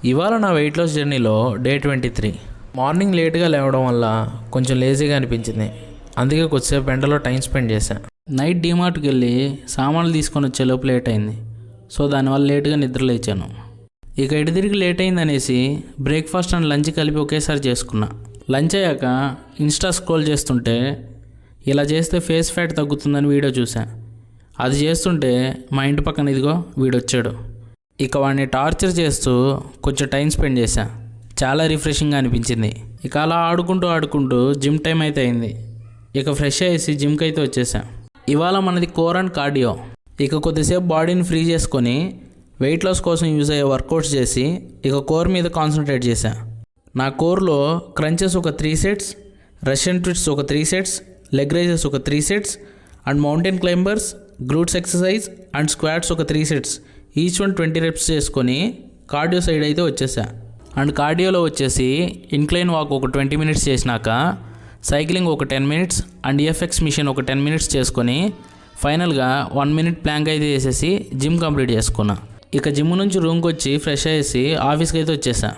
ఇవాళ నా weight loss జర్నీలో డే 23. మార్నింగ్ లేట్గా లేవడం వల్ల కొంచెం లేజీగా అనిపించింది. అందుకే కొద్దిసేపు ఎండలో టైం స్పెండ్ చేశాను. నైట్ డీమార్ట్కి వెళ్ళి సామాన్లు తీసుకొని వచ్చేలోపు లేట్ అయింది. సో దానివల్ల లేట్గా నిద్ర లేచాను. ఇక ఎటు తిరిగి లేట్ అయిందనేసి బ్రేక్ఫాస్ట్ అండ్ లంచ్ కలిపి ఒకేసారి చేసుకున్నా. లంచ్ అయ్యాక ఇన్స్టా స్క్రోల్ చేస్తుంటే ఇలా చేస్తే ఫేస్ ఫ్యాట్ తగ్గుతుందని వీడియో చూసా. అది చేస్తుంటే మా ఇంటి పక్కన ఇదిగో వీడొచ్చాడు. ఇక వాడిని టార్చర్ చేస్తూ కొంచెం టైం స్పెండ్ చేశా. చాలా రిఫ్రెషింగ్గా అనిపించింది. ఇక అలా ఆడుకుంటూ జిమ్ టైం అయితే అయింది. ఇక ఫ్రెష్ అయ్యేసి జిమ్కి అయితే వచ్చేసా. ఇవాళ మనది కోర్ అండ్ కార్డియో. ఇక కొద్దిసేపు బాడీని ఫ్రీ చేసుకొని వెయిట్ లాస్ కోసం యూజ్ అయ్యే వర్కౌట్స్ చేసి ఇక కోర్ మీద కాన్సన్ట్రేట్ చేశా. నా కోర్లో క్రంచెస్ ఒక 3 సెట్స్, రష్యన్ ట్విస్ట్స్ ఒక 3 సెట్స్, లెగ్ రైజెస్ ఒక 3 sets and mountain climbers, glutes exercise and squats ఒక 3 సెట్స్, ఈచ్ వన్ 20 రెప్స్ చేసుకొని కార్డియో సైడ్ అయితే వచ్చేసా. అండ్ కార్డియోలో వచ్చేసి ఇన్క్లైన్ వాక్ ఒక 20 మినిట్స్ చేసినాక సైక్లింగ్ ఒక 10 మినిట్స్ అండ్ ఈఎఫ్ఎక్స్ మిషన్ ఒక 10 మినిట్స్ చేసుకొని ఫైనల్గా 1 మినిట్ ప్లాంక్ అయితే చేసేసి జిమ్ కంప్లీట్ చేసుకున్నా. ఇక జిమ్ నుంచి రూమ్కి వచ్చి ఫ్రెష్ అయ్యేసి ఆఫీస్కి అయితే వచ్చేసా.